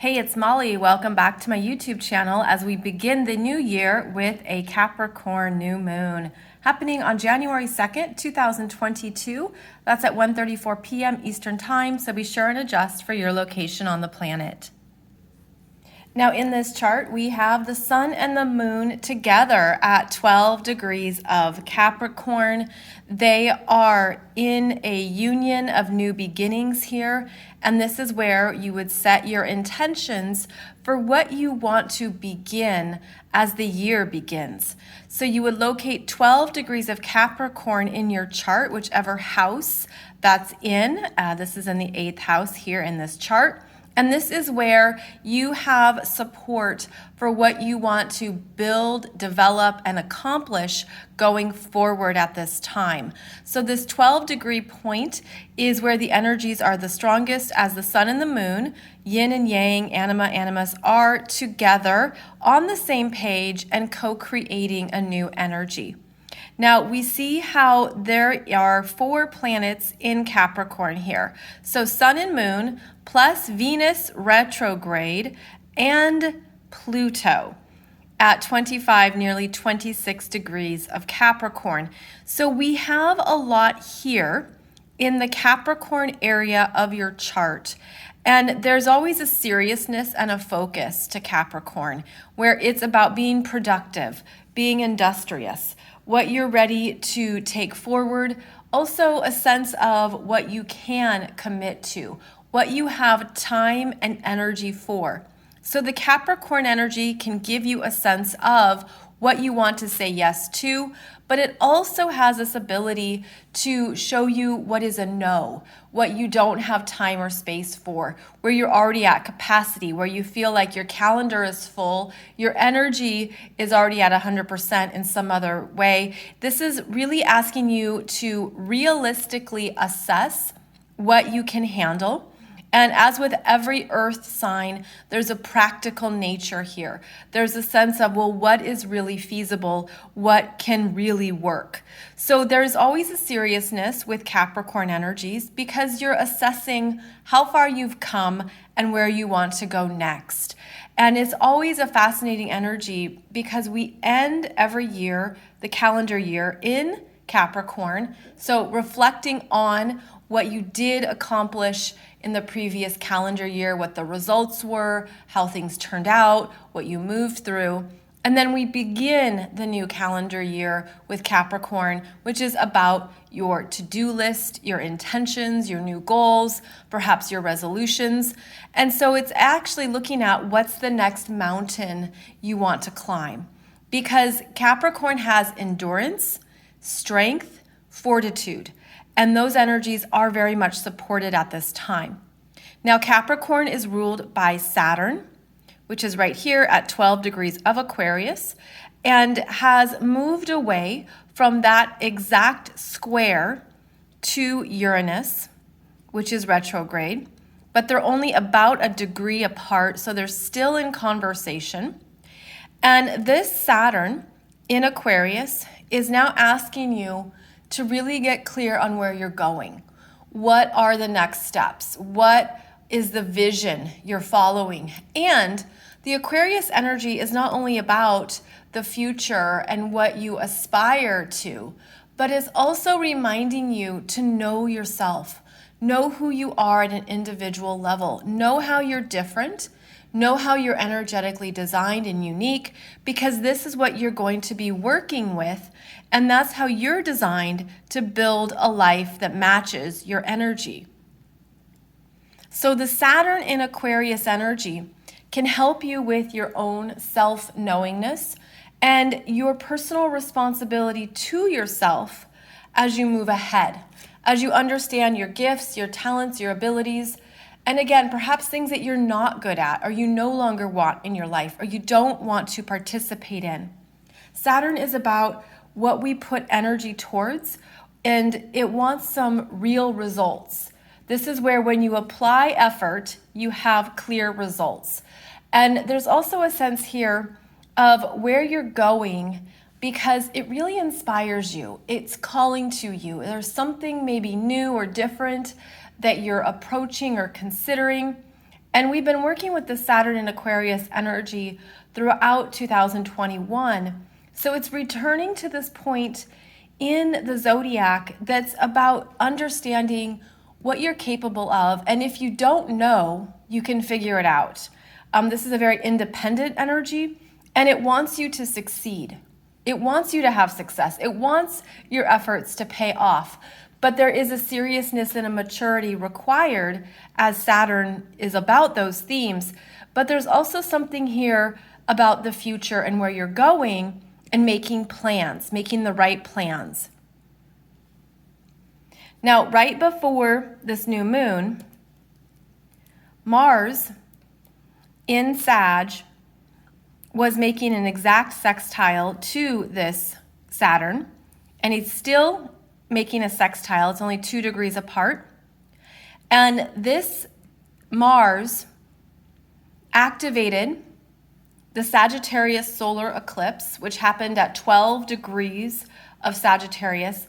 Hey, it's Molly. Welcome back to my YouTube channel as we begin the new year with a Capricorn New Moon happening on January 2nd, 2022. That's at 1:34 p.m. Eastern Time, so be sure and adjust for your location on the planet. Now in this chart, we have the sun and the moon together at 12 degrees of Capricorn. They are in a union of new beginnings here, and this is where you would set your intentions for what you want to begin as the year begins. So you would locate 12 degrees of Capricorn in your chart, whichever house that's in. This is in the 8th house here in this chart. And this is where you have support for what you want to build, develop, and accomplish going forward at this time. So this 12-degree point is where the energies are the strongest as the sun and the moon, yin and yang, anima, animus, are together on the same page and co-creating a new energy. Now, we see how there are 4 planets in Capricorn here. So sun and moon plus Venus retrograde and Pluto at 25, nearly 26 degrees of Capricorn. So we have a lot here in the Capricorn area of your chart. And there's always a seriousness and a focus to Capricorn, where it's about being productive, being industrious, what you're ready to take forward, also a sense of what you can commit to, what you have time and energy for. So the Capricorn energy can give you a sense of what you want to say yes to, but it also has this ability to show you what is a no, what you don't have time or space for, where you're already at capacity, where you feel like your calendar is full, your energy is already at 100% in some other way. This is really asking you to realistically assess what you can handle. And as with every earth sign, there's a practical nature here. There's a sense of, well, what is really feasible? What can really work? So there's always a seriousness with Capricorn energies because you're assessing how far you've come and where you want to go next. And it's always a fascinating energy because we end every year, the calendar year, in Capricorn. So reflecting on what you did accomplish in the previous calendar year, what the results were, how things turned out, what you moved through. And then we begin the new calendar year with Capricorn, which is about your to-do list, your intentions, your new goals, perhaps your resolutions. And so it's actually looking at what's the next mountain you want to climb. Because Capricorn has endurance, strength, fortitude. And those energies are very much supported at this time. Now, Capricorn is ruled by Saturn, which is right here at 12 degrees of Aquarius, and has moved away from that exact square to Uranus, which is retrograde. But they're only about a degree apart, so they're still in conversation. And this Saturn in Aquarius is now asking you to really get clear on where you're going. What are the next steps? What is the vision you're following? And the Aquarius energy is not only about the future and what you aspire to, but is also reminding you to know yourself, know who you are at an individual level, know how you're different, know how you're energetically designed and unique, because this is what you're going to be working with, and that's how you're designed to build a life that matches your energy. So the Saturn in Aquarius energy can help you with your own self-knowingness and your personal responsibility to yourself as you move ahead, as you understand your gifts, your talents, your abilities, and again, perhaps things that you're not good at or you no longer want in your life or you don't want to participate in. Saturn is about what we put energy towards, and it wants some real results. This is where when you apply effort, you have clear results. And there's also a sense here of where you're going because it really inspires you. It's calling to you. There's something maybe new or different that you're approaching or considering. And we've been working with the Saturn and Aquarius energy throughout 2021. So it's returning to this point in the zodiac that's about understanding what you're capable of. And if you don't know, you can figure it out. This is a very independent energy, and it wants you to succeed. It wants you to have success. It wants your efforts to pay off. But there is a seriousness and a maturity required as Saturn is about those themes. But there's also something here about the future and where you're going and making plans, making the right plans. Now, right before this new moon, Mars in Sag was making an exact sextile to this Saturn, and he's still making a sextile. It's only 2 degrees apart. And this Mars activated the Sagittarius solar eclipse, which happened at 12 degrees of Sagittarius.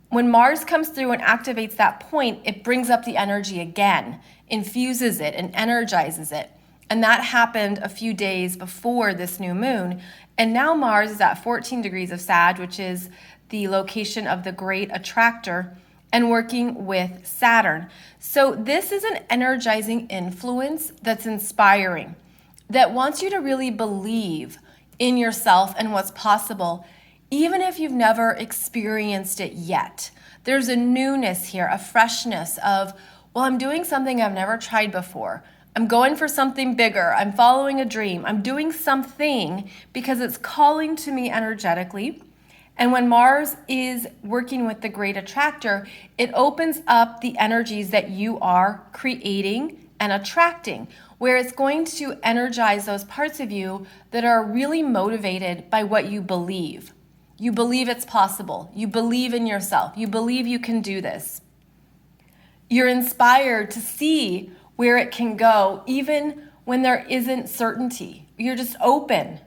When Mars comes through and activates that point, it brings up the energy again, infuses it and energizes it. And that happened a few days before this new moon. And now Mars is at 14 degrees of Sag, which is the location of the great attractor, and working with Saturn. So this is an energizing influence that's inspiring, that wants you to really believe in yourself and what's possible, even if you've never experienced it yet. There's a newness here, a freshness of, well, I'm doing something I've never tried before. I'm going for something bigger. I'm following a dream. I'm doing something because it's calling to me energetically. And when Mars is working with the great attractor, it opens up the energies that you are creating and attracting, where it's going to energize those parts of you that are really motivated by what you believe. You believe it's possible. You believe in yourself. You believe you can do this. You're inspired to see where it can go, even when there isn't certainty. You're just open.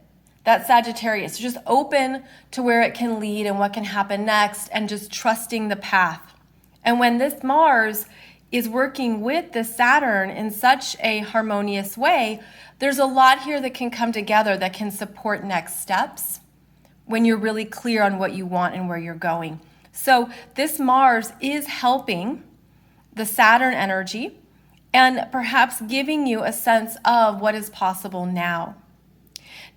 That's Sagittarius. You're just open to where it can lead and what can happen next, and just trusting the path. And when this Mars is working with the Saturn in such a harmonious way, there's a lot here that can come together that can support next steps when you're really clear on what you want and where you're going. So this Mars is helping the Saturn energy and perhaps giving you a sense of what is possible now.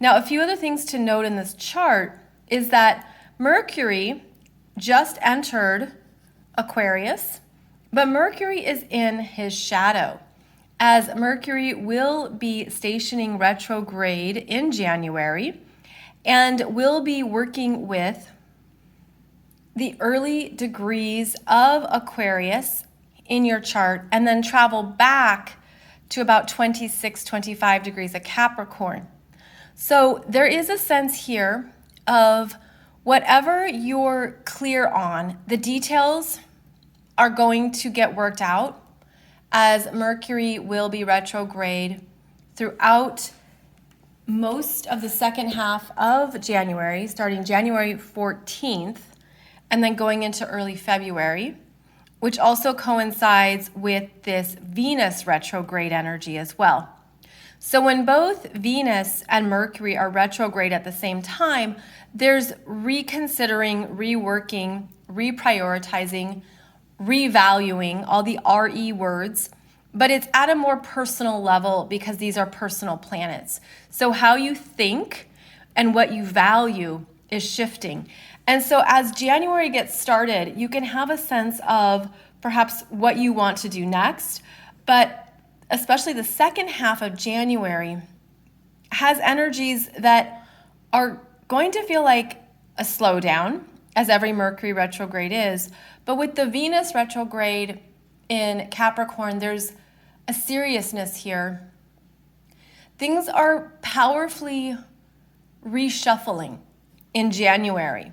Now, a few other things to note in this chart is that Mercury just entered Aquarius, but Mercury is in his shadow, as Mercury will be stationing retrograde in January and will be working with the early degrees of Aquarius in your chart, and then travel back to about 26, 25 degrees of Capricorn. So there is a sense here of whatever you're clear on, the details are going to get worked out, as Mercury will be retrograde throughout most of the second half of January, starting January 14th, and then going into early February, which also coincides with this Venus retrograde energy as well. So when both Venus and Mercury are retrograde at the same time, there's reconsidering, reworking, reprioritizing, revaluing, all the RE words, but it's at a more personal level because these are personal planets. So how you think and what you value is shifting. And so as January gets started, you can have a sense of perhaps what you want to do next, but especially the second half of January has energies that are going to feel like a slowdown, as every Mercury retrograde is. But with the Venus retrograde in Capricorn, there's a seriousness here. Things are powerfully reshuffling in January,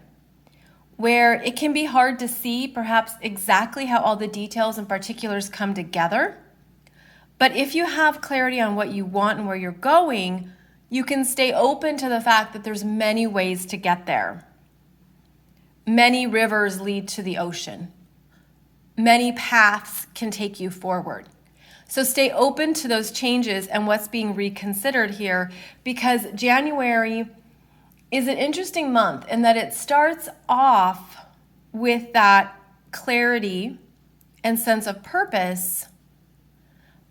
where it can be hard to see perhaps exactly how all the details and particulars come together. But if you have clarity on what you want and where you're going, you can stay open to the fact that there's many ways to get there. Many rivers lead to the ocean. Many paths can take you forward. So stay open to those changes and what's being reconsidered here, because January is an interesting month in that it starts off with that clarity and sense of purpose,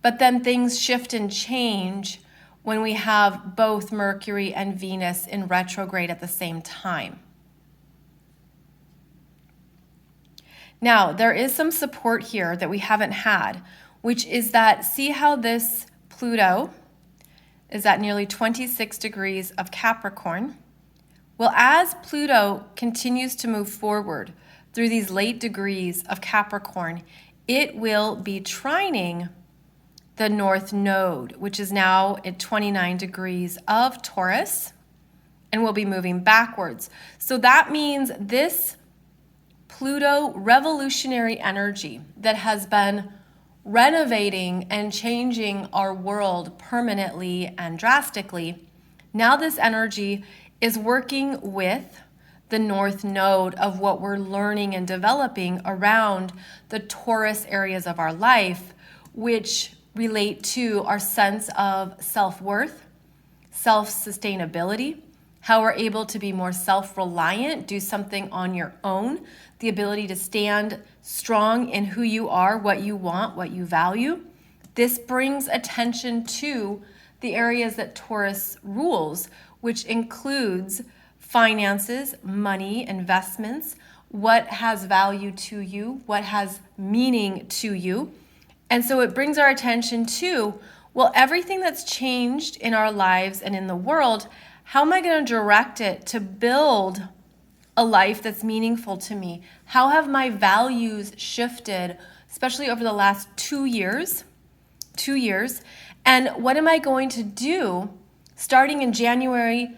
but then things shift and change when we have both Mercury and Venus in retrograde at the same time. Now, there is some support here that we haven't had, which is that, see how this Pluto is at nearly 26 degrees of Capricorn? Well, as Pluto continues to move forward through these late degrees of Capricorn, it will be trining the North Node, which is now at 29 degrees of Taurus, and will be moving backwards. So that means this Pluto revolutionary energy that has been renovating and changing our world permanently and drastically, now this energy is working with the North Node of what we're learning and developing around the Taurus areas of our life, which relate to our sense of self-worth, self-sustainability, how we're able to be more self-reliant, do something on your own, the ability to stand strong in who you are, what you want, what you value. This brings attention to the areas that Taurus rules, which includes finances, money, investments, what has value to you, what has meaning to you. And so it brings our attention to, well, everything that's changed in our lives and in the world, how am I going to direct it to build a life that's meaningful to me? How have my values shifted, especially over the last 2 years? 2 years. And what am I going to do starting in January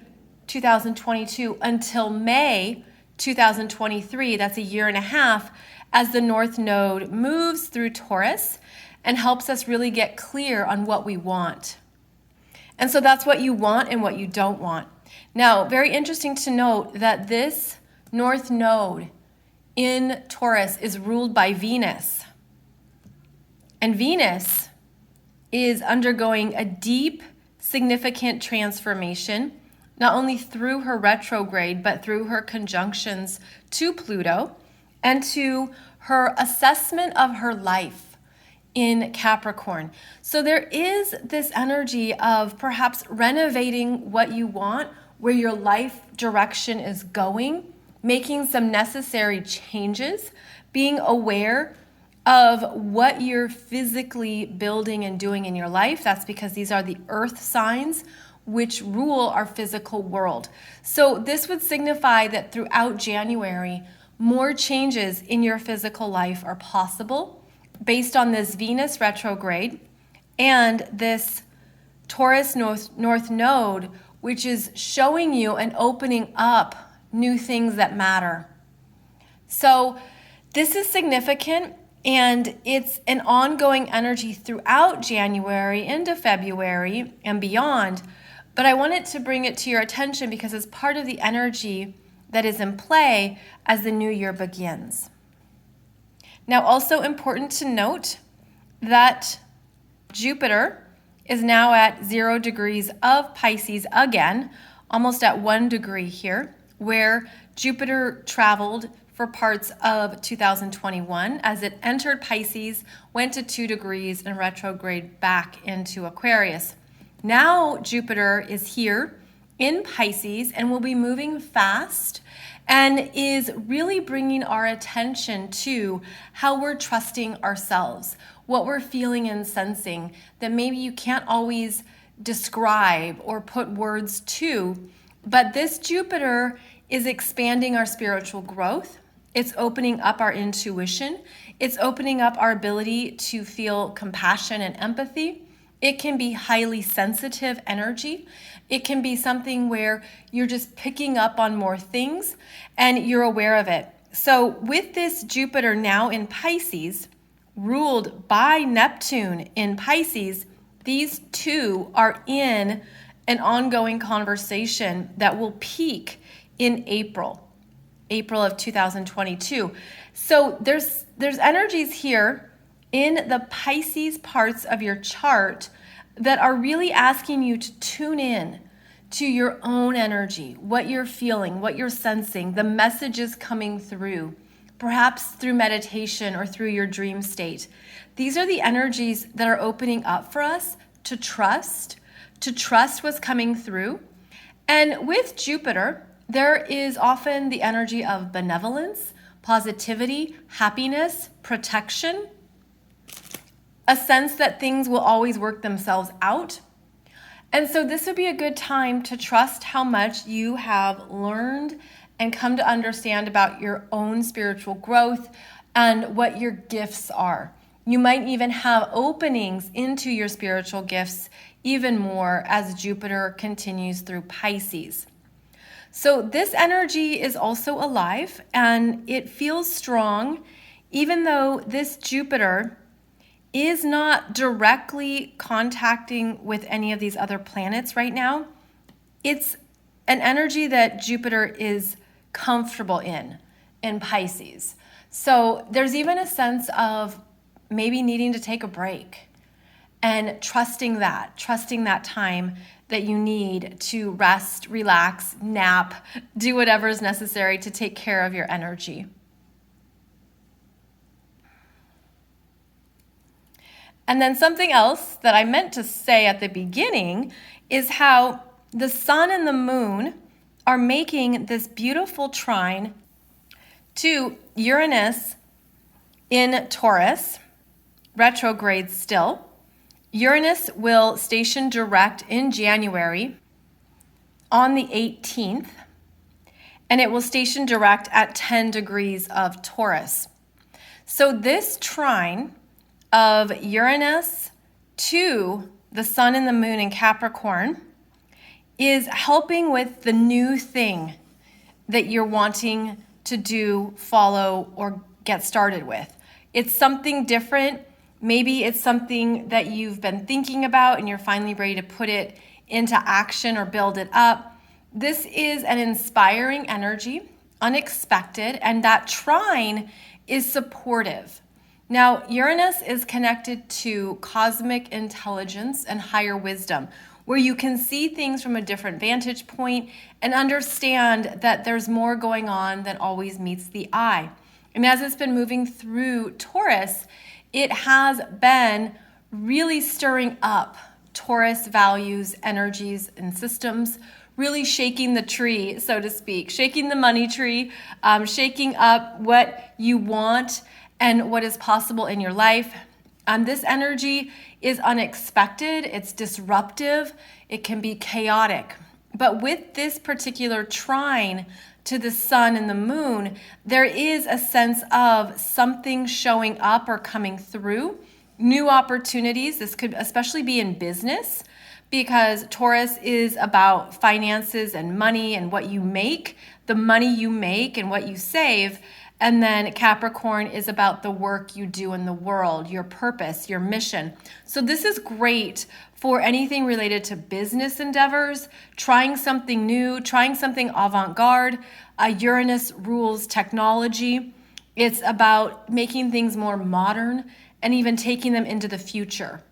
2022 until May 2023? That's a year and a half, as the North Node moves through Taurus and helps us really get clear on what we want. And so that's what you want and what you don't want. Now, very interesting to note that this North Node in Taurus is ruled by Venus. And Venus is undergoing a deep, significant transformation, not only through her retrograde, but through her conjunctions to Pluto and to her assessment of her life in Capricorn. So there is this energy of perhaps renovating what you want, where your life direction is going, making some necessary changes, being aware of what you're physically building and doing in your life. That's because these are the earth signs which rule our physical world. So this would signify that throughout January, more changes in your physical life are possible based on this Venus retrograde and this Taurus North Node, which is showing you and opening up new things that matter. So this is significant, and it's an ongoing energy throughout January into February and beyond. But I wanted to bring it to your attention because it's part of the energy that is in play as the new year begins. Now, also important to note that Jupiter is now at 0 degrees of Pisces again, almost at 1 degree here, where Jupiter traveled for parts of 2021 as it entered Pisces, went to 2 degrees and retrograde back into Aquarius. Now Jupiter is here in Pisces and will be moving fast and is really bringing our attention to how we're trusting ourselves, what we're feeling and sensing that maybe you can't always describe or put words to. But this Jupiter is expanding our spiritual growth. It's opening up our intuition. It's opening up our ability to feel compassion and empathy. It can be highly sensitive energy. It can be something where you're just picking up on more things and you're aware of it. So with this Jupiter now in Pisces, ruled by Neptune in Pisces, these two are in an ongoing conversation that will peak in April of 2022. So there's energies here in the Pisces parts of your chart that are really asking you to tune in to your own energy, what you're feeling, what you're sensing, the messages coming through, perhaps through meditation or through your dream state. These are the energies that are opening up for us to trust what's coming through. And with Jupiter, there is often the energy of benevolence, positivity, happiness, protection, a sense that things will always work themselves out. And so this would be a good time to trust how much you have learned and come to understand about your own spiritual growth and what your gifts are. You might even have openings into your spiritual gifts even more as Jupiter continues through Pisces. So this energy is also alive and it feels strong, even though this Jupiter is not directly contacting with any of these other planets right now. It's an energy that Jupiter is comfortable in Pisces. So there's even a sense of maybe needing to take a break and trusting that time that you need to rest, relax, nap, do whatever is necessary to take care of your energy. And then something else that I meant to say at the beginning is how the sun and the moon are making this beautiful trine to Uranus in Taurus, retrograde still. Uranus will station direct in January on the 18th, and it will station direct at 10 degrees of Taurus. So this trine of Uranus to the sun and the moon in Capricorn is helping with the new thing that you're wanting to do, follow, or get started with. It's something different. Maybe it's something that you've been thinking about and you're finally ready to put it into action or build it up. This is an inspiring energy, unexpected, and that trine is supportive. Now, Uranus is connected to cosmic intelligence and higher wisdom, where you can see things from a different vantage point and understand that there's more going on than always meets the eye. And as it's been moving through Taurus, it has been really stirring up Taurus values, energies, and systems, really shaking the tree, so to speak, shaking the money tree, shaking up what you want and what is possible in your life. This energy is unexpected, it's disruptive, it can be chaotic. But with this particular trine to the sun and the moon, there is a sense of something showing up or coming through, new opportunities. This could especially be in business because Taurus is about finances and money and what you make, the money you make and what you save. And then Capricorn is about the work you do in the world, your purpose, your mission. So this is great for anything related to business endeavors, trying something new, trying something avant-garde. Uranus rules technology. It's about making things more modern and even taking them into the future.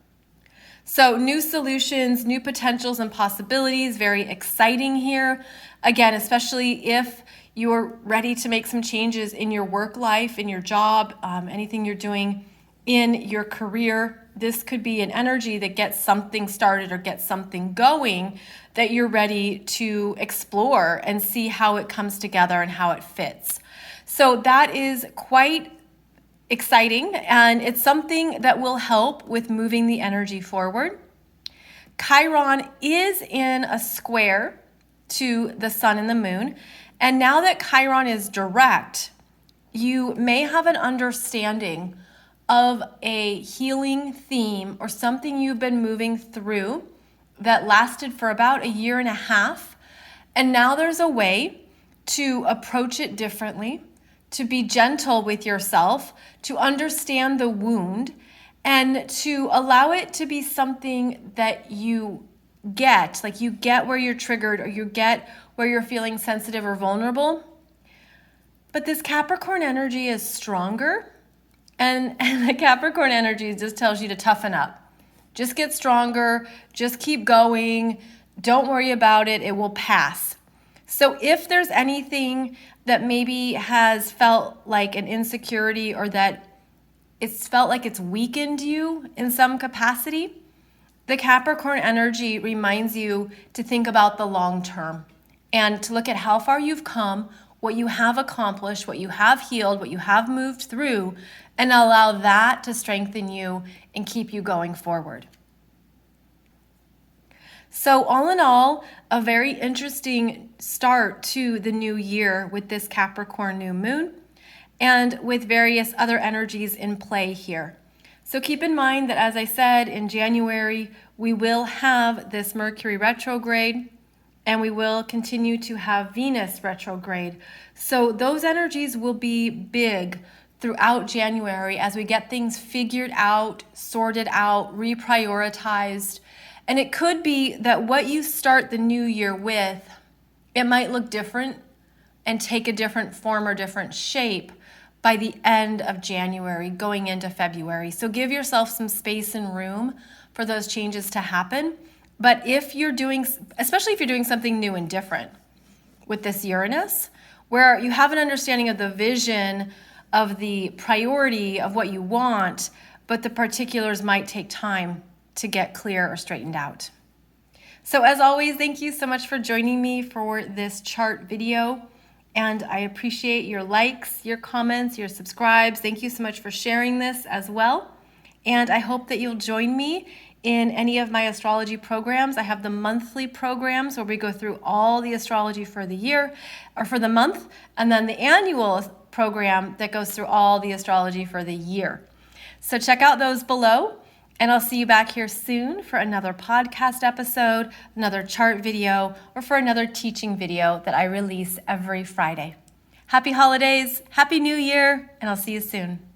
So new solutions, new potentials and possibilities, very exciting here. Again, especially if you're ready to make some changes in your work life, in your job, anything you're doing in your career. This could be an energy that gets something started or gets something going that you're ready to explore and see how it comes together and how it fits. So that is quite exciting, and it's something that will help with moving the energy forward. Chiron is in a square to the sun and the moon. And now that Chiron is direct, you may have an understanding of a healing theme or something you've been moving through that lasted for about a year and a half. And now there's a way to approach it differently, to be gentle with yourself, to understand the wound, and to allow it to be something that you get, like you get where you're triggered or you get where you're feeling sensitive or vulnerable. But this Capricorn energy is stronger And the Capricorn energy just tells you to toughen up. Just get stronger. Just keep going. Don't worry about it. It will pass. So if there's anything that maybe has felt like an insecurity or that it's felt like it's weakened you in some capacity, the Capricorn energy reminds you to think about the long term and to look at how far you've come, what you have accomplished, what you have healed, what you have moved through, and allow that to strengthen you and keep you going forward. So all in all, a very interesting start to the new year with this Capricorn new moon and with various other energies in play here. So keep in mind that, as I said, in January, we will have this Mercury retrograde and we will continue to have Venus retrograde. So those energies will be big throughout January as we get things figured out, sorted out, reprioritized. And it could be that what you start the new year with, it might look different and take a different form or different shape by the end of January, going into February. So give yourself some space and room for those changes to happen. But if you're doing, especially if you're doing something new and different with this Uranus, where you have an understanding of the vision, of the priority of what you want, but the particulars might take time to get clear or straightened out. So as always, thank you so much for joining me for this chart video. And I appreciate your likes, your comments, your subscribes. Thank you so much for sharing this as well. And I hope that you'll join me in any of my astrology programs. I have the monthly programs where we go through all the astrology for the year or for the month, and then the annual program that goes through all the astrology for the year. So check out those below, and I'll see you back here soon for another podcast episode, another chart video, or for another teaching video that I release every Friday. Happy holidays, Happy New Year, and I'll see you soon.